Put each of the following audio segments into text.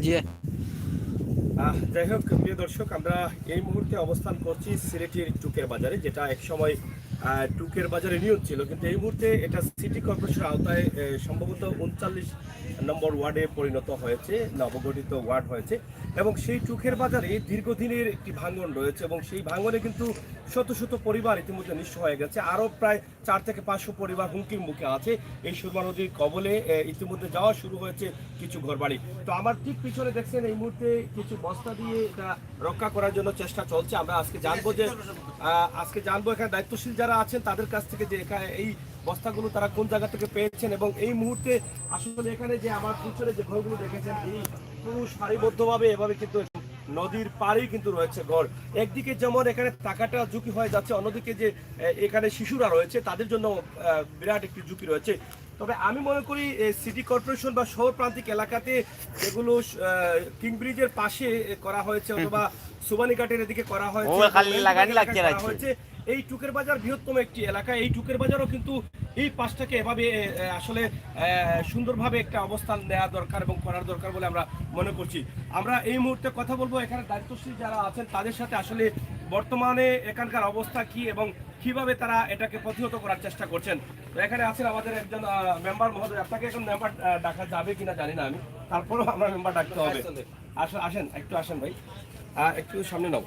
জি। যাই হোক প্রিয় দর্শক, আমরা এই মুহূর্তে অবস্থান করছি সিলেটের টুকের বাজারে, যেটা একসময় টুকের বাজারে নিয়ম ছিল, কিন্তু এই মুহূর্তে এটা সিটি কর্পোরেশনের আওতায় সম্ভবত 39 নম্বর ওয়ার্ডে পরিণত হয়েছে, নবগঠিত ওয়ার্ড হয়েছে। এবং সেই টুকের বাজারে দীর্ঘদিনের একটি ভাঙন রয়েছে এবং সেই ভাঙনে কিন্তু শত শত পরিবার ইতিমধ্যে নিঃস্ব হয়ে গেছে। আরও প্রায় 4 থেকে 500 পরিবার হুমকির মুখে আছে। এই সুরমা নদীর কবলে ইতিমধ্যে যাওয়া শুরু হয়েছে কিছু ঘরবাড়ি। তো আমার ঠিক পিছনে দেখছেন এই মুহূর্তে কিছু বস্তা দিয়ে এটা রক্ষা করার জন্য চেষ্টা চলছে। আমরা আজকে জানবো এখানে দায়িত্বশীল যারা আছেন তাদের কাছ থেকে যে এই বস্তাগুলো তারা কোন জায়গা থেকে পেয়েছেন। এবং এই মুহূর্তে আসলে এখানে যে আমার পিছনে যে ঘরগুলো দেখেছেন, এই পুরো সারিবদ্ধভাবে এভাবে কিন্তু নদীর পাড়েই কিন্তু রয়েছে ঘর। একদিকে যেমন এখানে টাকাটা ঝুঁকি হয়ে যাচ্ছে, অন্যদিকে যে এখানে শিশুরা রয়েছে তাদের জন্য বিরাট একটি ঝুঁকি রয়েছে। তবে আমি মনে করি সিটি কর্পোরেশন বা শহর প্রান্তিক এলাকাতে যেগুলো কিং ব্রিজের পাশে করা হয়েছে অথবা সুবানীঘাটের এদিকে করা হয়েছে, এই টুকের বাজার বৃহত্তম একটি এলাকা। এই টুকের বাজারও কিন্তু এই পাশটাকে এভাবে আসলে সুন্দরভাবে একটা অবস্থান নেওয়া দরকার এবং করার দরকার বলে আমরা মনে করছি। আমরা এই মুহূর্তে কথা বলবো এখানে দায়িত্বশীল যারা আছেন তাদের সাথে, আসলে বর্তমানে এখানকার অবস্থা কি এবং কিভাবে তারা এটাকে প্রতিহত করার চেষ্টা করছেন। তো এখানে আছেন আমাদের একজন মেম্বার মহোদয়। আপনাকে এখন মেম্বার ডাকা যাবে কিনা জানি না আমি, তারপরেও আমরা মেম্বার ডাকতে হবে। আসেন একটু আসেন ভাই, একটু সামনে নাও।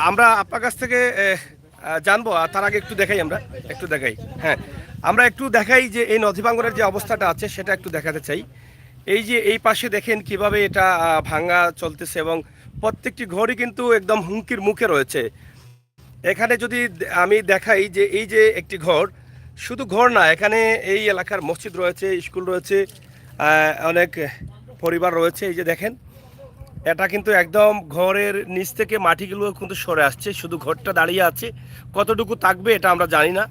আমরা আপনার কাছ থেকে জানবো, তার আগে একটু দেখাই। হ্যাঁ, আমরা একটু দেখাই যে এই নদী ভাঙ্গনের যে অবস্থাটা আছে সেটা একটু দেখাতে চাই। এই যে এই পাশে দেখেন কিভাবে এটা ভাঙ্গা চলতেছে এবং প্রত্যেকটি ঘরই কিন্তু একদম হুমকির মুখে রয়েছে। এখানে যদি আমি দেখাই যে এই যে একটি ঘর, শুধু ঘর না, এখানে এই এলাকার মসজিদ রয়েছে, স্কুল রয়েছে, অনেক পরিবার রয়েছে। এই যে দেখেন, এটা কিন্তু একদম ঘরের নিচ থেকে মাটিগুলো কিন্তু সরে আসছে, শুধু ঘরটা দাঁড়িয়ে আছে। কতটুকু থাকবে এটা আমরা জানি না,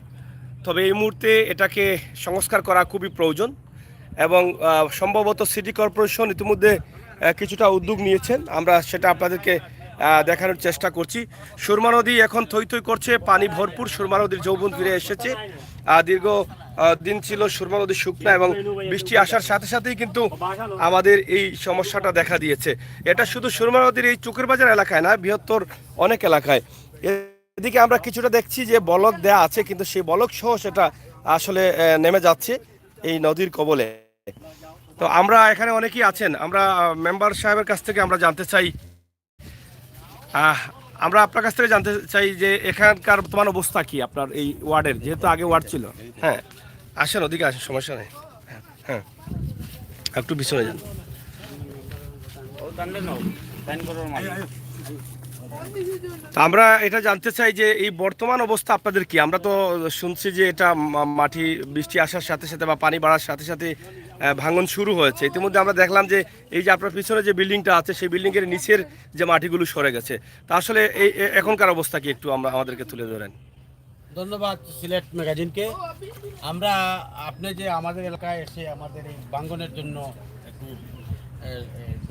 তবে এই মুহূর্তে এটাকে সংস্কার করা খুবই প্রয়োজন। এবং সম্ভবত সিটি কর্পোরেশন ইতিমধ্যে কিছুটা উদ্যোগ নিয়েছেন, আমরা সেটা আপনাদেরকে দেখানোর চেষ্টা করছি। সুরমা নদী এখন থই থই করছে, পানি ভরপুর, সুরমা নদীর যৌবন ফিরে এসেছে। দীর্ঘ দিন ছিল সুরমা নদী শুকনা এবং বৃষ্টি আসার সাথে সাথেই কিন্তু আমাদের এই সমস্যাটা দেখা দিয়েছে। এটা শুধু সুরমা নদীর এই চুকের বাজার এলাকায় না, বৃহত্তর অনেক এলাকায়। এদিকে আমরা কিছুটা দেখছি যে বলক দেয়া আছে, কিন্তু সেই বলক সহ সেটা আসলে নেমে যাচ্ছে এই নদীর কবলে। তো আমরা এখানে অনেকেই আছেন, আমরা মেম্বার সাহেবের কাছ থেকে আমরা জানতে চাই, আমরা আপনার কাছ থেকে জানতে চাই যে এখানকার বর্তমান অবস্থা কি আপনার এই ওয়ার্ডের, যেহেতু আগে ওয়ার্ড ছিল। হ্যাঁ, আসেন, ওদিকে আসেন, সমস্যা নেই। হ্যাঁ, একটু পিছনে যান। আমরা এটা জানতে চাই যে এই বর্তমান অবস্থা আপনাদের কি। আমরা তো শুনছি যে এটা মাটি বৃষ্টি আসার সাথে সাথে বা পানি বাড়ার সাথে সাথে ভাঙন শুরু হয়েছে। ইতিমধ্যে আমরা দেখলাম যে এই যে আপনার পিছনে যে বিল্ডিংটা আছে সেই বিল্ডিংয়ের নিচের যে মাটিগুলো সরে গেছে। তা আসলে এই এখনকার অবস্থা কি একটু আমাদেরকে তুলে ধরেন। ধন্যবাদ সিলেট ম্যাগাজিনকে। আমরা আপনি যে আমাদের এলাকায় এসে আমাদের এই ভাঙ্গনের জন্য একটু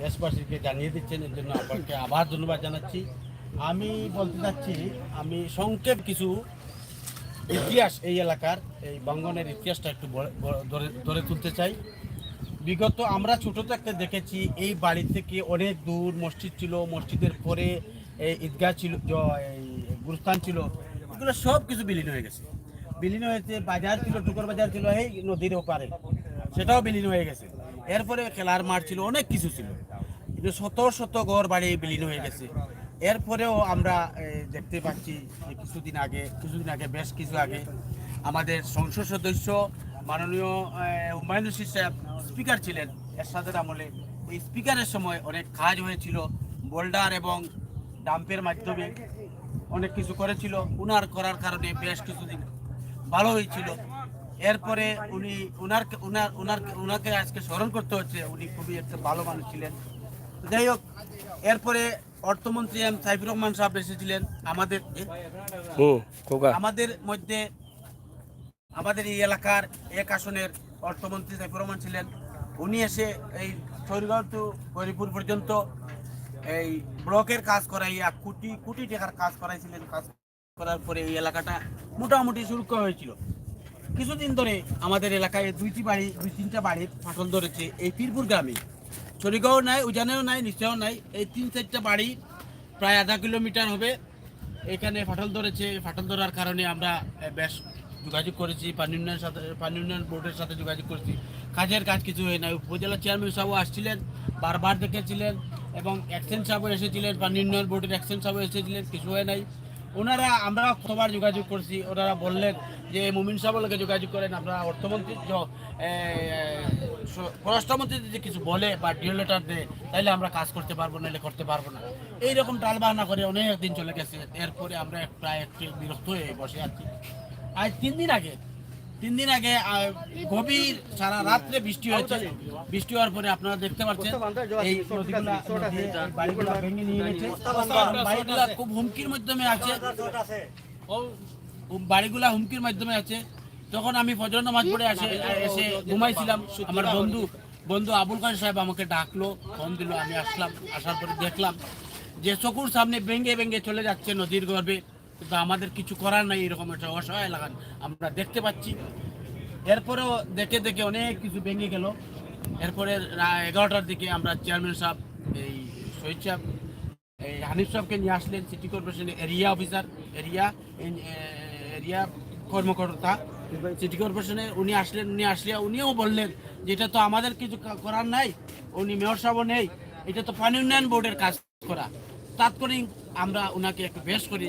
দেশবাসীকে জানিয়ে দিচ্ছেন, এর জন্য আপনাকে আবার ধন্যবাদ জানাচ্ছি। আমি বলতে চাচ্ছি, আমি সংক্ষেপ কিছু ইতিহাস এই এলাকার এই ভাঙ্গনের ইতিহাসটা একটু ধরে তুলতে চাই। বিগত আমরা ছোটো থাকতে দেখেছি এই বাড়ি থেকে অনেক দূর মসজিদ ছিল, মসজিদের পরে এই ঈদগাহ ছিল, এই গুরুস্থান ছিল, এগুলো সব কিছু বিলীন হয়ে গেছে। বিলীন হয়েছে, বাজার ছিল, টুকর বাজার ছিল এই নদীর ওপারে, সেটাও বিলীন হয়ে গেছে। এরপরে খেলার মাঠ ছিল, অনেক কিছু ছিল, কিন্তু শত শত ঘর বাড়ি বিলীন হয়ে গেছে। এরপরেও আমরা দেখতে পাচ্ছি যে কিছুদিন আগে বেশ কিছু আগে আমাদের সংসদ সদস্য মাননীয় হুমায়ুন রশিদ সাহেব স্পিকার ছিলেন এরশাদের আমলে। ওই স্পিকারের সময় অনেক কাজ হয়েছিল, বোল্ডার এবং ডাম্পের মাধ্যমে অনেক কিছু করেছিল। করার কারণে বেশ কিছুদিন ভালো হয়েছিল। এরপরে উনাকে আজকে স্মরণ করতে হচ্ছে, উনি খুবই একটা ভালো মানুষ ছিলেন। যাই হোক, এরপরে অর্থমন্ত্রী এম সাইফুর রহমান সাহেব এসেছিলেন আমাদের মধ্যে। আমাদের এই এলাকার এক আসনের অর্থমন্ত্রী সাইফুর রহমান ছিলেন। উনি এসে এই শৈরগাঁও টু গরিপুর পর্যন্ত এই ব্লকের কাজ করাইয়া কোটি কোটি টাকার কাজ করাইছিলেন। কাজ করার পরে এই এলাকাটা মোটামুটি সুরক্ষা হয়েছিল। কিছুদিন ধরে আমাদের এলাকায় দুই তিনটা বাড়ির ফাটল ধরেছে এই পীরপুর গ্রামে। চরিগাঁও নাই, উজানেও নাই, নিচেও নাই, এই 3-4টা বাড়ি প্রায় আধা কিলোমিটার হবে এখানে ফাটল ধরেছে। ফাটল ধরার কারণে আমরা বেশ যোগাযোগ করেছি পানি উন্নয়ন বোর্ডের সাথে যোগাযোগ করেছি। কাজের কাজ কিছু হয় না। উপজেলা চেয়ারম্যান সাহেবও আসছিলেন, বারবার দেখেছিলেন, এবং এক্সচেঞ্জ সাহেবও এসেছিলেন, পানি উন্নয়ন বোর্ডের এক্সচেঞ্জ সাহেবও এসেছিলেন, কিছু হয় নাই। আমরা কতবার যোগাযোগ করছি, ওনারা বললেন যে মুমিন সাহেবের লোকে যোগাযোগ করেন, আমরা অর্থমন্ত্রী পররাষ্ট্রমন্ত্রী যদি কিছু বলে বা ডিও লেটার দেয় তাহলে আমরা কাজ করতে পারবো, নাহলে করতে পারবো না। এইরকম টালবাহানা করে অনেক দিন চলে গেছে। এরপরে আমরা প্রায় একটু বিরক্ত হয়ে বসে আছি। আজ 3 দিন আগে গভীর সারা রাত্রে বৃষ্টি হয়েছে। বৃষ্টি হওয়ার পরে আপনারা দেখতে পাচ্ছেন এই বাড়িগুলা ভেঙে নিয়ে গেছে। বাড়িগুলা খুব হুমকির মাধ্যমে আছে, বাড়িগুলা হুমকির মাধ্যমে আছে। তখন আমি ফজর নামাজ পড়ে এসে ঘুমাইছিলাম। আমার বন্ধু আবুল খান সাহেব আমাকে ডাকলো, ফোন দিল, আমি আসলাম। আসার পরে দেখলাম যে চকুর সামনে ভেঙে চলে যাচ্ছে নদীর গর্ভে, কিন্তু আমাদের কিছু করার নাই। এরকম একটা অসহায় লাগান আমরা দেখতে পাচ্ছি। এরপরেও দেখে অনেক কিছু ভেঙে গেল। এরপরে 11টার দিকে আমরা চেয়ারম্যান সাহেব, এই শহীদ সাহেব, এই হানিফ সাহেবকে নিয়ে আসলেন, সিটি কর্পোরেশনের এরিয়া অফিসার, এরিয়া কর্মকর্তা সিটি কর্পোরেশনের। উনি আসলে উনিও বললেন যে এটা তো আমাদের কিছু করার নাই, উনি মেয়র সাহেবও নেই, এটা তো পানি উন্নয়ন বোর্ডের কাজ করা। তাৎক্ষণিক আমরা ওনাকে একটু বেশ করে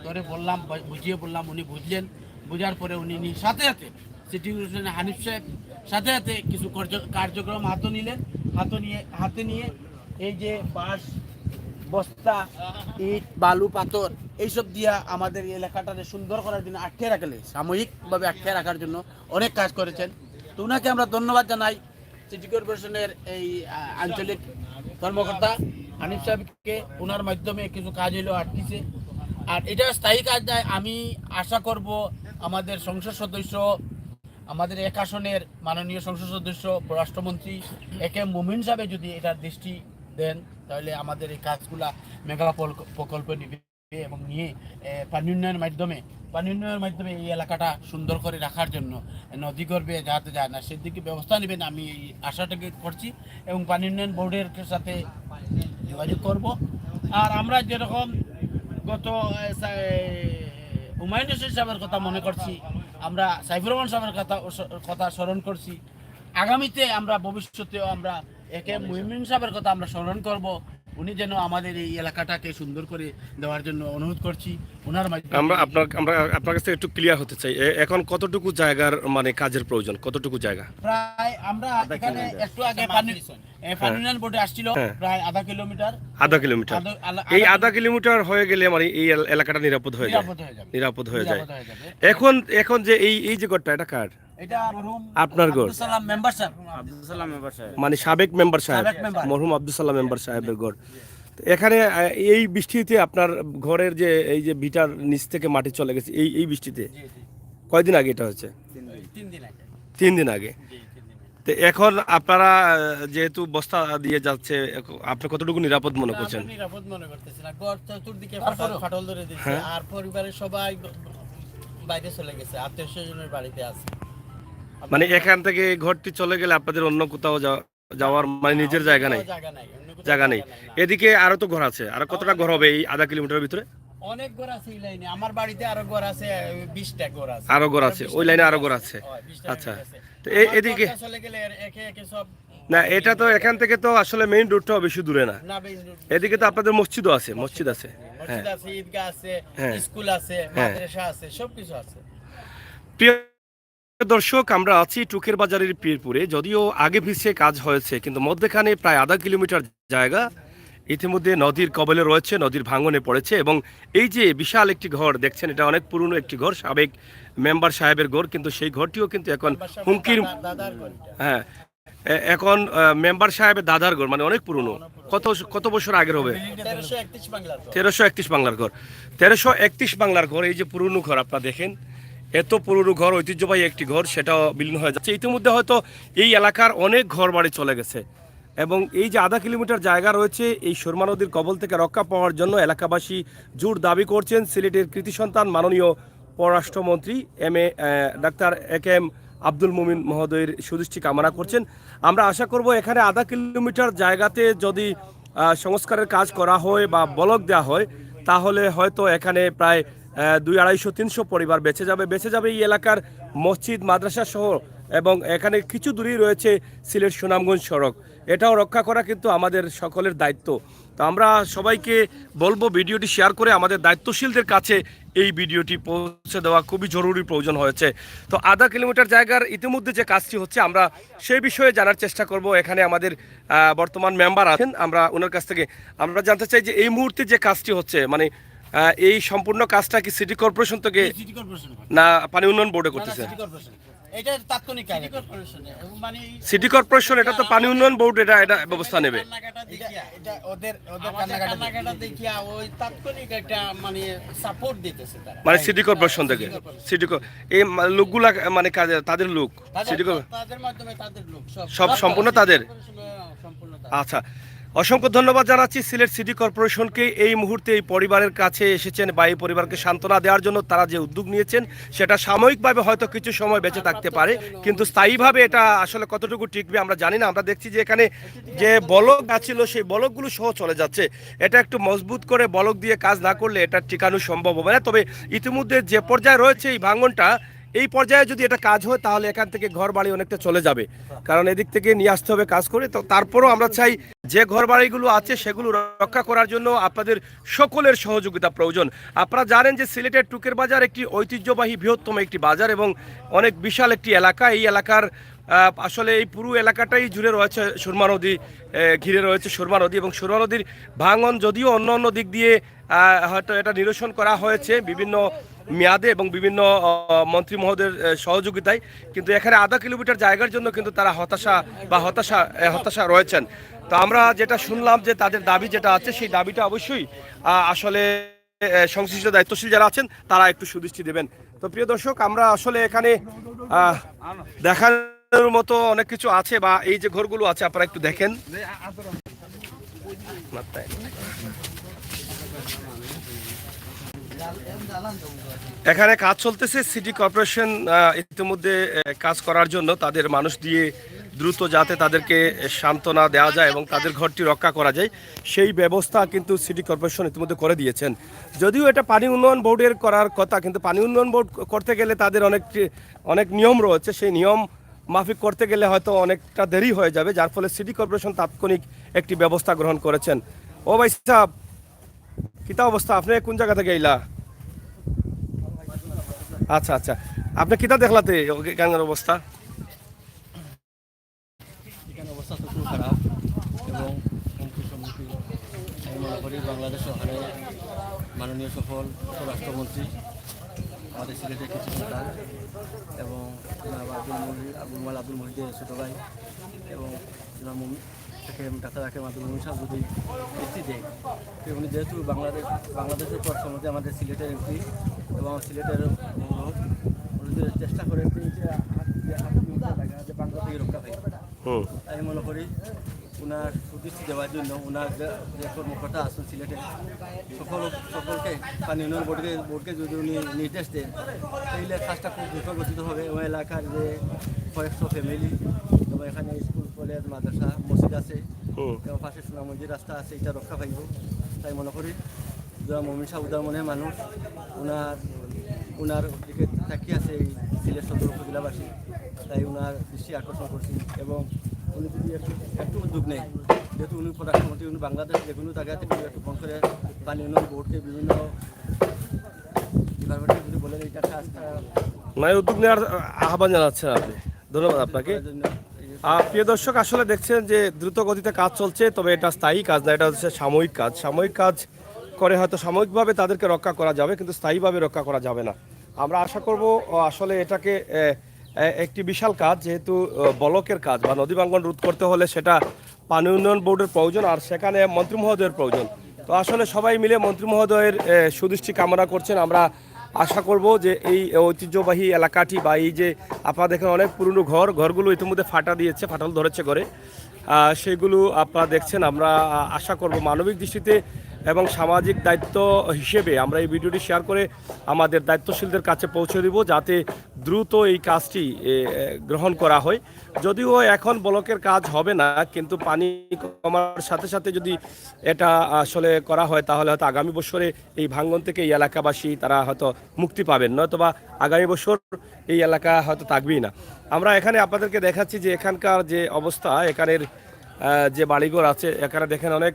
ধরে বললাম, বুঝিয়ে বললাম, উনি বুঝলেন। বোঝার পরে উনি সাথে সিটি কর্পোরেশনের হানিফ সাহেব সাথে কিছু কার্যক্রম হাতে নিয়ে এই যে বাঁশ, বস্তা, ইট, বালু, পাথর এইসব দিয়া আমাদের এই এলাকাটাকে সুন্দর করার জন্য আটকে রাখলে, সাময়িকভাবে আটকে রাখার জন্য অনেক কাজ করেছেন। তো ওনাকে আমরা ধন্যবাদ জানাই। সিটি কর্পোরেশনের এই আঞ্চলিক কর্মকর্তা হানিফ সাহেবকে, ওনার মাধ্যমে কিছু কাজ হইলেও আটকেছে। আর এটা স্থায়ী কাজ নয়। আমি আশা করব আমাদের সংসদ সদস্য, আমাদের এক আসনের মাননীয় সংসদ সদস্য পররাষ্ট্রমন্ত্রী একে মুমিন সাহেব যদি এটার দৃষ্টি দেন, তাহলে আমাদের এই কাজগুলা মেগা প্রকল্প নিবে এবং নিয়ে পানি উন্নয়নের মাধ্যমে এই এলাকাটা সুন্দর করে রাখার জন্য, নদী গর্ভে যাতে যায় না সেদিকে ব্যবস্থা নেবেন আমি এই আশাটাকে করছি, এবং পানি উন্নয়ন বোর্ডের সাথে যোগাযোগ করব। আর আমরা যেরকম গত হুমায়ুন রশিদ সাহেবের কথা মনে করছি, আমরা সাইফুর রহমান সাহেবের কথা স্মরণ করছি, আগামীতে আমরা ভবিষ্যতেও আমরা একে মুমিন সাহেবের কথা আমরা স্মরণ করব। উনি যেন আমাদের এই এলাকাটাকে সুন্দর করে দেওয়ার জন্য অনুরোধ করছি। ওনার মাধ্যমে আমরা আপনার কাছ থেকে একটু ক্লিয়ার হতে চাই, এখন কতটুকু জায়গার মানে কাজের প্রয়োজন, কতটুকু জায়গা? প্রায় আমরা এখানে একটু আগে পানি উন্নয়ন বোর্ডে আসছিল, প্রায় আধা কিলোমিটার। এই আধা কিলোমিটার হয়ে গেলে মানে এই এলাকাটা নিরাপদ হয়ে যায়। এখন যে এই যে ঘরটা, এটা কার? আপনার ঘর? মানে সাবেক মেম্বার সাহেব, মরহুম আব্দুল সালাম মেম্বার সাহেবের ঘর। এখানে এই বৃষ্টিতে আপনার ঘরের যে এই যে ভিটার নিচ থেকে মাটি চলে গেছে, এই বৃষ্টিতে কয়দিন আগে এটা হচ্ছে? 3 দিন আগে। তো এখন আপনারা যেহেতু বস্তা দিয়ে যাচ্ছে, আপনি কতটুকু নিরাপদ মনে করছেন? নিরাপদ মনে করতেছি না, ঘর চতুর্দিকে ফাটল ধরে দিয়েছে। আর পরিবারের সবাই বাইরে চলে গেছে, আত্মীয়-স্বজনের বাড়িতে আছে। মানে এখান থেকে ঘরটি চলে গেলে আপনাদের অন্য কোথাও যাওয়ার মানে নিজের জায়গা নেই। এদিকে আরো তো ঘর আছে, আর কতটা ঘর হবে এই আধা কিলোমিটারের ভিতরে? অনেক ঘর আছে এই লাইনে। আমার বাড়িতে আরো ঘর আছে, 20টা ঘর আছে। আরো ঘর আছে ওই লাইনে, আরো ঘর আছে। আচ্ছা, তো এদিকে চলে গেলে একে সব না, এটা তো এখান থেকে তো আসলে মেইন রোডটাও বেশি দূরে না। এদিকে তো আপনাদের মসজিদ আছে, ঈদগাহ আছে, স্কুল আছে, মাদ্রাসা আছে, সবকিছু আছে। প্রিয় দর্শক, আমরা আছি টুকের বাজারের পীরপুরে। যদিও আগে পিছিয়ে কাজ হয়েছে, কিন্তু মধ্যখানে প্রায় আধা কিলোমিটার জায়গা ইতিমধ্যে নদীর কবলে রয়েছে, নদীর ভাঙনে পড়েছে। এবং এই যে বিশাল একটি ঘর দেখছেন, এটা অনেক পুরনো একটি ঘর, সাবেক মেম্বার সাহেবের ঘর, কিন্তু সেই ঘরটিও কিন্তু এখন হুমকির, এখন মেম্বার সাহেবের দাদার ঘর, মানে অনেক পুরনো। কত বছর আগের হবে? 1331 বাংলার ঘর। 1331 বাংলার ঘর, এই যে পুরনো ঘর আপনারা দেখেন, এত পুরনো ঘর, ঐতিহ্যবাহী একটি ঘর, সেটাও বিলীন হয়ে যাচ্ছে। ইতিমধ্যে হয়তো এই এলাকার অনেক ঘর বাড়ি চলে গেছে। এবং এই যে আধা কিলোমিটার জায়গা রয়েছে, এই সুরমা নদীর কবল থেকে রক্ষা পাওয়ার জন্য এলাকাবাসী জোর দাবি করছেন। সিলেটের কৃতি সন্তান মাননীয় পররাষ্ট্রমন্ত্রী ডাক্তার AK আব্দুল মুমিন মহোদয়ের সুদৃষ্টি কামনা করছেন। আমরা আশা করব এখানে আধা কিলোমিটার জায়গাতে যদি সংস্কারের কাজ করা হয় বা ব্লক দেওয়া হয় তাহলে হয়তো এখানে প্রায় 200-250-300 পরিবার বেঁচে যাবে এই এলাকার মসজিদ মাদ্রাসা সহ, এবং এখানে কিছু দূরেই রয়েছে সিলেট সুনামগঞ্জ সড়ক। এটাও রক্ষা করা কিন্তু আমাদের সকলের দায়িত্ব। তো আমরা সবাইকে বলবো ভিডিওটি শেয়ার করে আমাদের দায়িত্বশীলদের কাছে এই ভিডিওটি পৌঁছে দেওয়া খুবই জরুরি প্রয়োজন হয়েছে। তো আধা কিলোমিটার জায়গার ইতিমধ্যে যে কাজটি হচ্ছে আমরা সেই বিষয়ে জানার চেষ্টা করব। এখানে আমাদের বর্তমান মেম্বার আছেন, আমরা ওনার কাছ থেকে আমরা জানতে চাই যে এই মুহূর্তে যে কাজটি হচ্ছে মানে এই সম্পূর্ণ কাজটা কি সিটি কর্পোরেশন থেকে না পানি উন্নয়ন বোর্ডে করতেছে? এটা তাৎক্ষণিক মানে সিটি কর্পোরেশন, এটা তো পানি উন্নয়ন বোর্ড এটা ব্যবস্থা নেবে। এটা ওদের কান্নাকাটা দেখিয়া ওই তাৎক্ষণিক একটা মানে সাপোর্ট দিতেছে তারা, মানে সিটি কর্পোরেশন থেকে এই লোকগুলা মানে তাদের লোক তাদের মাধ্যমে তাদের লোক সব সম্পূর্ণ তাদের। সম্পূর্ণ। আচ্ছা, অসংখ্য ধন্যবাদ জানাচ্ছি সিলেট সিটি কর্পোরেশনকে। এই মুহূর্তে এই পরিবারের কাছে এসেছেন বা এই পরিবারকে সান্ত্বনা দেওয়ার জন্য তারা যে উদ্যোগ নিয়েছেন সেটা সাময়িকভাবে হয়তো কিছু সময় বেঁচে থাকতে পারে, কিন্তু স্থায়ীভাবে এটা আসলে কতটুকু টিকবে আমরা জানি না। আমরা দেখছি যে এখানে যে বলক আছিল সেই বলকগুলো সহ চলে যাচ্ছে। এটা একটু মজবুত করে বলক দিয়ে কাজ না করলে এটা টিকানো সম্ভব হবে না। তবে ইতিমধ্যে যে পর্যায়ে রয়েছে এই ভাঙনটা, এই পর্যায়ে যদি এটা কাজ হয় তাহলে এখান থেকে ঘর বাড়ি অনেকটা চলে যাবে, কারণ এদিক থেকে নিয়ে আসতে হবে কাজ করে। তো তারপরও আমরা চাই যে ঘর বাড়িগুলো আছে সেগুলো রক্ষা করার জন্য আপনাদের সকলের সহযোগিতা প্রয়োজন। আপনারা জানেন যে সিলেটের টুকের বাজার একটি ঐতিহ্যবাহী বৃহত্তম একটি বাজার এবং অনেক বিশাল একটি এলাকা। এই এলাকার আসলে এই পুরো এলাকাটাই জুড়ে রয়েছে সুরমা নদী, ঘিরে রয়েছে সুরমা নদী, এবং সুরমা নদীর ভাঙন যদিও অন্য অন্য দিক দিয়ে হয়তো এটা নিরসন করা হয়েছে বিভিন্ন মেয়াদে এবং বিভিন্ন মন্ত্রী মহোদয়ের সহযোগিতায়, কিন্তু এখানে আধা কিলোমিটার জায়গার জন্য কিন্তু তারা হতাশা রয়েছেন। তো আমরা যেটা শুনলাম যে তাদের দাবি যেটা আছে সেই দাবিটা অবশ্যই আসলে সংশ্লিষ্ট দায়িত্বশীল যারা আছেন তারা একটু সুদৃষ্টি দেবেন। তো প্রিয় দর্শক, আমরা আসলে এখানে দেখানোর মতো অনেক কিছু আছে, বা এই যে ঘরগুলো আছে আপনারা একটু দেখেন। এখানে কাজ চলতেছে, সিটি কর্পোরেশন ইতিমধ্যে কাজ করার জন্য তাদের মানুষ দিয়ে দ্রুত যাতে তাদেরকে সান্ত্বনা দেওয়া যায় এবং তাদের ঘরটি রক্ষা করা যায় সেই ব্যবস্থা কিন্তু সিটি কর্পোরেশন ইতিমধ্যে করে দিয়েছেন। যদিও এটা পানি উন্নয়ন বোর্ডের করার কথা, কিন্তু পানি উন্নয়ন বোর্ড করতে গেলে তাদের অনেক নিয়ম রয়েছে, সেই নিয়ম মাফিক করতে গেলে হয়তো অনেকটা দেরি হয়ে যাবে, যার ফলে সিটি কর্পোরেশন তাৎক্ষণিক একটি ব্যবস্থা গ্রহণ করেছেন। ও ভাই সাহেব, কিতা অবস্থা? আপনি কোন জায়গা থেকে এলা? আচ্ছা আচ্ছা, আপনি কিতা দেখলাতে গাঙ্গের অবস্থা? এখানে অবস্থা তো খুব খারাপ এবং হুমকির সম্মুখীন আমি মনে করি বাংলাদেশ সরকারে মাননীয় সফল স্বরাষ্ট্রমন্ত্রী আমাদের সিলেটের কিছু নেতা এবং আব্দুল মহিদের ছোটো ভাই এবং ডাক্তার আব্দুল মুমিন সাহেব যদি দৃষ্টি দেয়, উনি যেহেতু বাংলাদেশের পর সম্বন্ধে আমাদের সিলেটের এমপি এবং সিলেটের চেষ্টা করে যে বাংলা থেকে রক্ষা পাই, আমি মনে করি ওনার সুদৃষ্টি দেওয়ার জন্য ওনার যে কর্মকর্তা আছেন সিলেটে সকলকে পানি উন্নয়ন বোর্ডকে যদি উনি নির্দেশ দেন তাহলে কাজটা খুব দ্রুত গঠিত হবে। ওই এলাকার যে কয়েকশো ফ্যামিলি এবং এখানে স্কুল কলেজ মাদ্রাসা মসজিদ আছে এবং পাশে সোনামন্দির রাস্তা আছে, এটা রক্ষা পাইব। তাই মনে করি মমিন সাহেব উদার মনের মানুষ, ওনার দিকে তাকিয়ে আছে এই সিলেট সদর উপজেলাবাসী, তাই ওনার দৃষ্টি আকর্ষণ করছি এবং উনি যদি একটু উদ্যোগ নেই, যেহেতু উনি প্রধানমন্ত্রী, উনি বাংলাদেশ যে কোনো জায়গা থেকে একটু ফোন করে পানি উন্নয়ন বোর্ডকে বিভিন্ন ডিপার্টমেন্টে যদি বলেন এইটা কাজটা মানে উদ্যোগ নেওয়ার আহ্বান জানাচ্ছেন আপনি। ধন্যবাদ আপনাকে। প্রিয় দর্শক, আসলে দেখছেন যে দ্রুত গতিতে কাজ চলছে, তবে এটা স্থায়ী কাজ না, এটা হচ্ছে সাময়িক কাজ। সাময়িক কাজ করে হয়তো সাময়িকভাবে তাদেরকে রক্ষা করা যাবে, কিন্তু স্থায়ীভাবে রক্ষা করা যাবে না। আমরা আশা করব আসলে এটাকে একটি বিশাল কাজ, যেহেতু বলকের কাজ বা নদী ভাঙ্গন রোধ করতে হলে সেটা পানি উন্নয়ন বোর্ডের প্রয়োজন, আর সেখানে মন্ত্রী মহোদয়ের প্রয়োজন। তো আসলে সবাই মিলে মন্ত্রী মহোদয়ের সুদৃষ্টি কামনা করছেন। আমরা আশা করব যে এই ঐতিহ্যবাহী এলাকাটি বা এই যে আপনারা দেখেন অনেক পুরনো ঘরগুলো ইতিমধ্যে ফাটল ধরেছে ঘরে, সেগুলো আপনারা দেখছেন। আমরা আশা করব মানবিক দৃষ্টিতে এবং সামাজিক দায়িত্ব হিসেবে আমরা এই ভিডিওটি শেয়ার করে আমাদের দায়িত্বশীলদের কাছে পৌঁছে দিব, যাতে দ্রুত এই কাজটি গ্রহণ করা হয়। যদিও এখন ব্লকের কাজ হবে না, কিন্তু পানি কমার সাথে সাথে যদি এটা আসলে করা হয় তাহলে হয়তো আগামী বছরে এই ভাঙ্গন থেকে এই এলাকাবাসী তারা হয়তো মুক্তি পাবেন, নয়তোবা আগামী বছর এই এলাকা হয়তো থাকবেই না। আমরা এখানে আপনাদেরকে দেখাচ্ছি যে এখানকার যে অবস্থা, এখানের যে বাড়িঘর আছে, এখানে দেখেন অনেক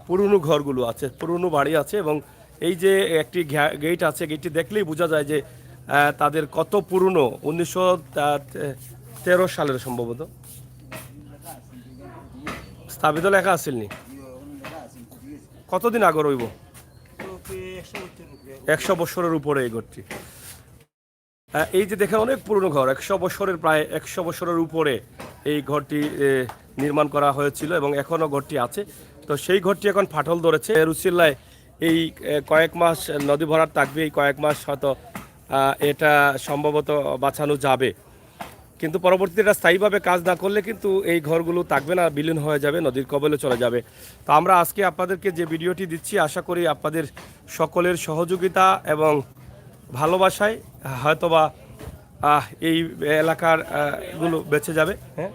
পুরনো ঘরগুলো আছে, পুরনো বাড়ি আছে, এবং এই যে একটি গেট আছে, গেটটি দেখলেই বোঝা যায় যে তাদের কত পুরনো, 1913 সালের সম্ভবত স্থাপিত লেখা আসেননি। কতদিন আগে রইব? 100 বছরের উপরে এই ঘরটি। এই যে দেখেন অনেক পুরনো ঘর, 100 বছরের, প্রায় 100 বছরের উপরে এই ঘরটি নির্মাণ করা হয়েছিল এবং এখনও ঘরটি আছে। তো সেই ঘরটি এখন ফাটল ধরেছে। রুচিল্লায় এই কয়েক মাস নদী ভরাট থাকবে, এই কয়েক মাস হয়তো এটা সম্ভবত বাঁচানো যাবে, কিন্তু পরবর্তীতে এটা স্থায়ীভাবে কাজ না করলে কিন্তু এই ঘরগুলো থাকবে না, বিলীন হয়ে যাবে, নদীর কবলে চলে যাবে। তো আমরা আজকে আপনাদেরকে যে ভিডিওটি দিচ্ছি, আশা করি আপনাদের সকলের সহযোগিতা এবং ভালোবাসায় হয়তোবা এই এলাকার গুলো বেঁচে যাবে। হ্যাঁ,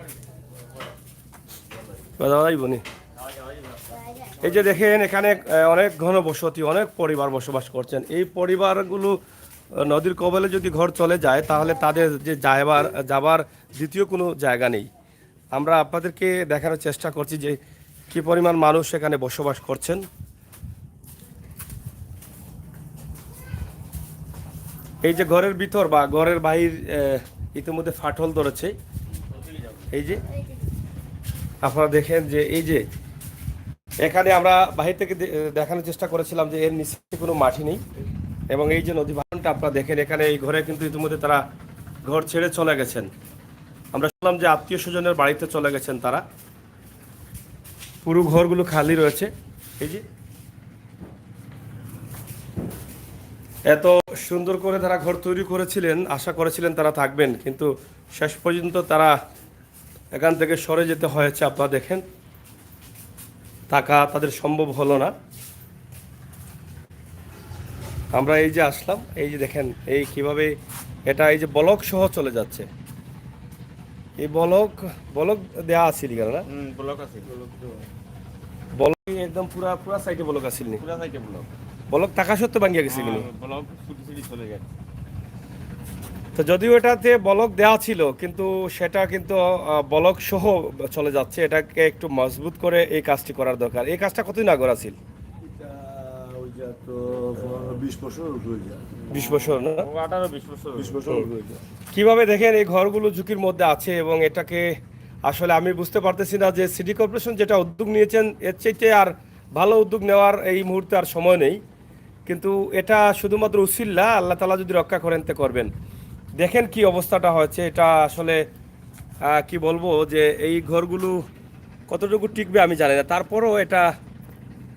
এই যে দেখেন এখানে অনেক ঘনবসতি, অনেক পরিবার বসবাস করছেন। এই পরিবারগুলো নদীর কবলে যদি ঘর চলে যায় তাহলে তাদের যে যাবার দ্বিতীয় কোনো জায়গা নেই। আমরা আপনাদেরকে দেখানোর চেষ্টা করছি যে কি পরিমাণ মানুষ এখানে বসবাস করছেন। এই যে ঘরের ভিতর বা ঘরের বাহির ইতিমধ্যে ফাটল ধরেছে। এই যে আপনারা দেখেন যে এই যে এখানে আমরা বাহির থেকে দেখানোর চেষ্টা করেছিলাম যে এর নিচে কোনো মাটি নেই, এবং এই যে নদী ভাঙনটা আপনারা দেখেন, এখানে এই ঘরে কিন্তু ইতিমধ্যে তারা ঘর ছেড়ে চলে গেছেন। আমরা শুনলাম যে আত্মীয় স্বজনের বাড়িতে চলে গেছেন তারা। পুরো ঘরগুলো খালি রয়েছে। এই যে এত সুন্দর করে তারা ঘর তৈরি করেছিলেন, আশা করেছিলেন তারা থাকবেন, কিন্তু শেষ পর্যন্ত তারা এখান থেকে সরে যেতে হয়েছে। আপনারা দেখেন থাকা তাদের সম্ভব হলো না। আমরা এই যে আসলাম, এই যে দেখেন এই কিভাবে এটা এই যে ব্লক সহ চলে যাচ্ছে। এই ব্লক দেয়া আছিল কেন না? ব্লক আছে, ব্লক একদম পুরা সাইডে ব্লক আছিল নি? পুরা সাইডে ব্লক থাকা সত্ত্বেও ভাঙিয়া গেছে কিনি? ব্লক ছুটি চলে যায়। তো যদিও এটাতে ব্লক দেওয়া ছিল, কিন্তু সেটা কিন্তু ব্লক সহ চলে যাচ্ছে। এটাকে একটু মজবুত করে এই কাজটি করার দরকার। এই কাজটা কতদিন আগে ছিল? 20 বছর হয়ে যায়। 20 বছর না? 20 বছর হয়ে যায়। কিভাবে দেখেন এই ঘরগুলো ঝুঁকির মধ্যে আছে, এবং এটাকে আসলে আমি বুঝতে পারতেছি না যে সিটি কর্পোরেশন যেটা উদ্যোগ নিয়েছেন এর চাইতে আর ভালো উদ্যোগ নেওয়ার এই মুহূর্তে আর সময় নেই। কিন্তু এটা শুধুমাত্র উসিল্লা, আল্লাহ তাআলা যদি রক্ষা করেন তে করবেন। দেখেন কি অবস্থাটা হয়েছে, এটা আসলে কি বলবো যে এই ঘরগুলো কতটুকু টিকবে আমি জানি না। তারপরও এটা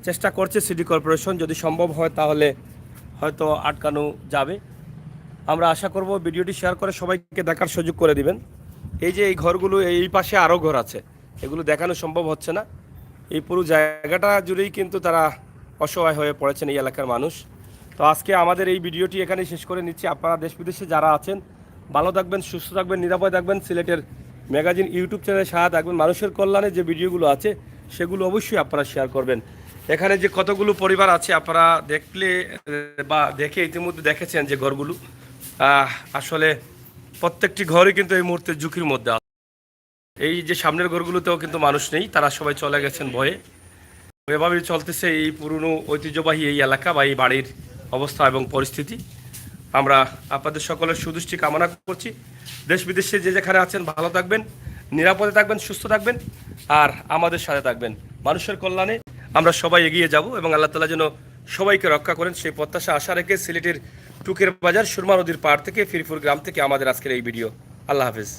চেষ্টা করছে সিটি কর্পোরেশন, যদি সম্ভব হয় তাহলে হয়তো আটকানো যাবে। আমরা আশা করব ভিডিওটি শেয়ার করে সবাইকে দেখার সুযোগ করে দিবেন। এই যে এই ঘরগুলো, এই পাশে আরও ঘর আছে, এগুলো দেখানো সম্ভব হচ্ছে না। এই পুরো জায়গাটা জুড়েই কিন্তু তারা অসহায় হয়ে পড়েছেন এই এলাকার মানুষ। তো আজকে আমাদের এই ভিডিওটি এখানে শেষ করে নিচ্ছি। আপনারা দেশ বিদেশে যারা আছেন ভালো থাকবেন, সুস্থ থাকবেন, নিরাপদ থাকবেন। সিলেটের ম্যাগাজিন ইউটিউব চ্যানেলের সাথে থাকবেন। মানুষের কল্যাণে যে ভিডিওগুলো আছে সেগুলো অবশ্যই আপনারা শেয়ার করবেন। এখানে যে কতগুলো পরিবার আছে আপনারা দেখলে বা দেখে ইতিমধ্যে দেখেছেন যে ঘরগুলো আসলে প্রত্যেকটি ঘরই কিন্তু এই মুহূর্তে ঝুঁকির মধ্যে আছে। এই যে সামনের ঘরগুলোতেও কিন্তু মানুষ নেই, তারা সবাই চলে গেছেন ভয়ে। এভাবেই চলতেছে এই পুরনো ঐতিহ্যবাহী এই এলাকা বা এই বাড়ির অবস্থা এবং পরিস্থিতি। আমরা আপনাদের সকলের সুদৃষ্টি কামনা করছি। দেশ বিদেশে যে যেখানে আছেন ভালো থাকবেন, নিরাপদে থাকবেন, সুস্থ থাকবেন, আর আমাদের সাথে থাকবেন। মানুষের কল্যাণে আমরা সবাই এগিয়ে যাব এবং আল্লাহ তাআলা যেন সবাইকে রক্ষা করেন সেই প্রত্যাশা আশা রেখে সিলেটের টুকের বাজার সুরমা নদীর পাড় থেকে ফিরপুর গ্রাম থেকে আমাদের আজকের এই ভিডিও। আল্লাহ হাফেজ।